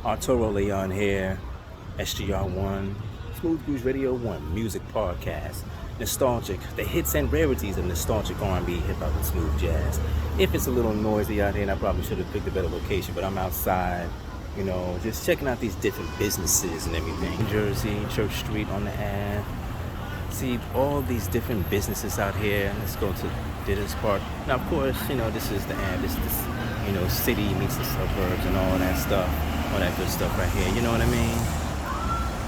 Arturo Leon here, SGR1, Smooth Grooves Radio 1, music podcast, nostalgic, the hits and rarities of nostalgic R&B, hip-hop, and smooth jazz. If it's a little noisy out here, and I probably should have picked a better location, but I'm outside, just checking out these different businesses and everything. New Jersey, Church Street on the Ave. See all these different businesses out here. Let's go to this part. Now, of course, this is the Ave, this city meets the suburbs and all that stuff. All that good stuff right here, you know what I mean?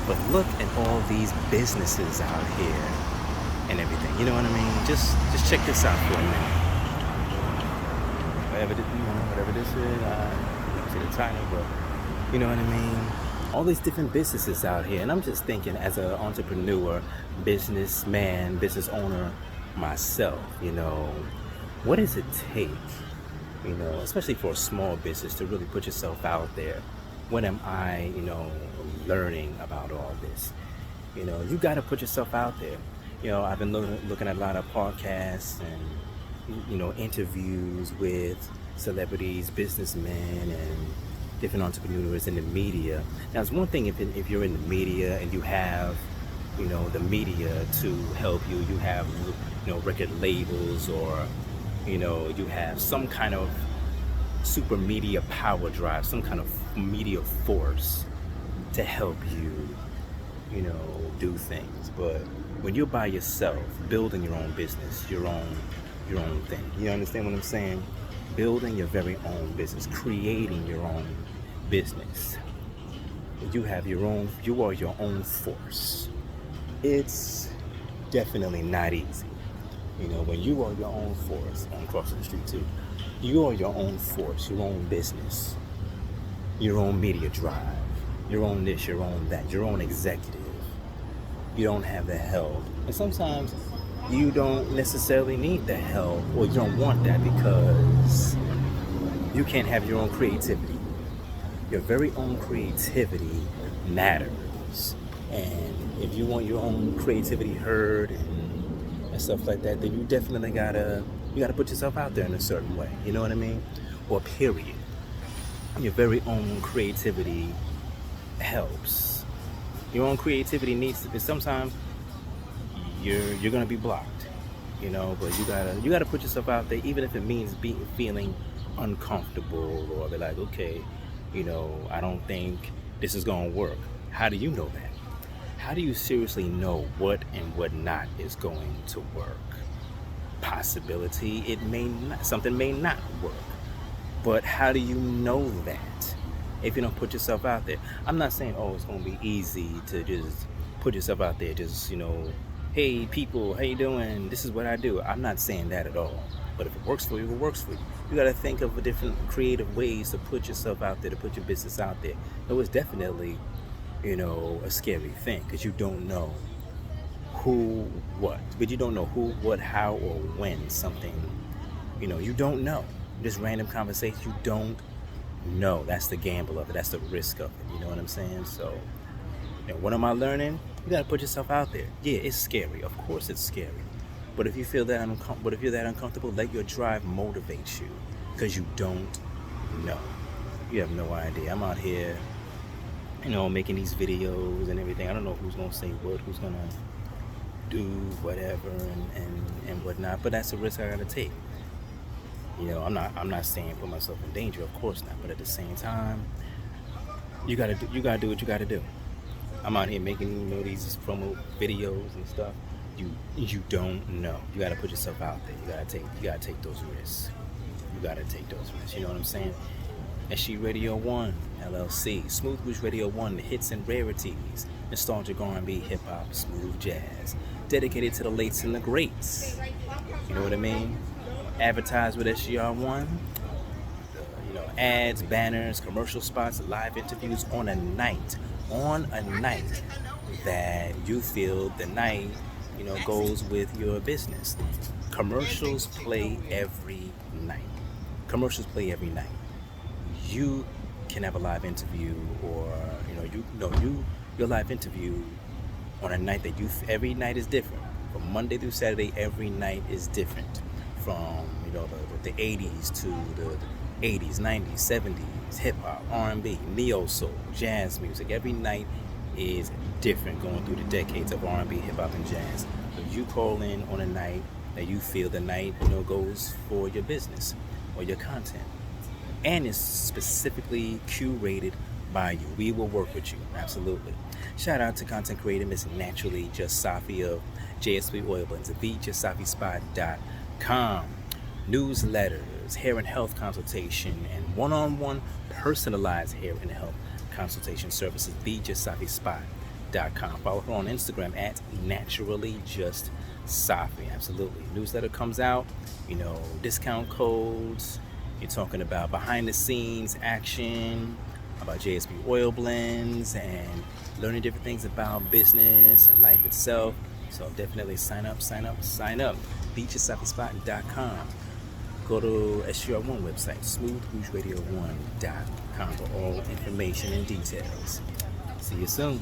But look at all these businesses out here and everything, you know what I mean? Just check this out for a minute. Whatever this is, I don't see the title, but you know what I mean? All these different businesses out here, and I'm just thinking as an entrepreneur, businessman, business owner myself, what does it take, especially for a small business to really put yourself out there? When am I, learning about all this? You got to put yourself out there. I've been looking at a lot of podcasts and, interviews with celebrities, businessmen, and different entrepreneurs in the media. Now, it's one thing if you're in the media and you have, the media to help you. You have, record labels or, you have some kind of super media power drive, some kind of media force to help you, do things. But when you're by yourself, building your own business, your own thing, you understand what I'm saying? Building your very own business, creating your own business. You are your own force. It's definitely not easy. When you are your own force, I'm crossing the street too. You are your own force, your own business, your own media drive, your own this, your own that, your own executive. You don't have the help. And sometimes you don't necessarily need the help, or you don't want that because you can't have your own creativity. Your very own creativity matters. And if you want your own creativity heard and stuff like that, then you definitely gotta put yourself out there in a certain way. You know what I mean? Or period. Your very own creativity helps. Your own creativity needs to be. Sometimes you're gonna be blocked, but you gotta put yourself out there, even if it means feeling uncomfortable or be like, okay, I don't think this is gonna work. How do you know that? How do you seriously know what and what not is going to work? Possibility, something may not work. But how do you know that if you don't put yourself out there? I'm not saying, it's going to be easy to just put yourself out there. Just, hey, people, how you doing? This is what I do. I'm not saying that at all. But if it works for you, it works for you. You got to think of different creative ways to put yourself out there, to put your business out there. It was definitely, a scary thing because you don't know who, what. But you don't know who, what, how, or when something, you don't know. This random conversation, you don't know. That's the gamble of it. That's the risk of it. You know what I'm saying? So, what am I learning? You got to put yourself out there. Yeah, it's scary. Of course it's scary. But if you feel that uncomfortable, let your drive motivate you because you don't know. You have no idea. I'm out here, making these videos and everything. I don't know who's going to say what, who's going to do whatever and whatnot, but that's a risk I got to take. I'm not saying put myself in danger, of course not, but at the same time, you gotta do what you gotta do. I'm out here making these promo videos and stuff. You don't know. You gotta put yourself out there. You gotta take those risks. You know what I'm saying? SG Radio 1 LLC, Smooth Grooves Radio 1, the hits and rarities, nostalgic R&B, hip hop, smooth jazz, dedicated to the lates and the greats. You know what I mean? Advertise with SGR1, ads, banners, commercial spots, live interviews on a night that you feel the night, goes with your business. Commercials play every night. You can have a live interview or, your live interview on a night that every night is different. From Monday through Saturday, every night is different. From the 80s to 80s, 90s, 70s, hip hop, R&B, neo soul, jazz music. Every night is different going through the decades of R&B, hip hop, and jazz. So you call in on a night that you feel the night goes for your business or your content, and it's specifically curated by you. We will work with you, absolutely. Shout out to content creator Miss Naturally Just Safi of JSP Oil Blends, thejustsafispot.com. Newsletters, hair and health consultation, and one-on-one personalized hair and health consultation services, thejustsafispot.com. Follow her on Instagram at naturallyjustsafi. Absolutely. Newsletter comes out, discount codes. You're talking about behind the scenes action, about JSP Oil Blends, and learning different things about business and life itself. So definitely sign up. thejustsafispot.com. Go to SGR1 website, smoothrougeradio1.com for all information and details. See you soon.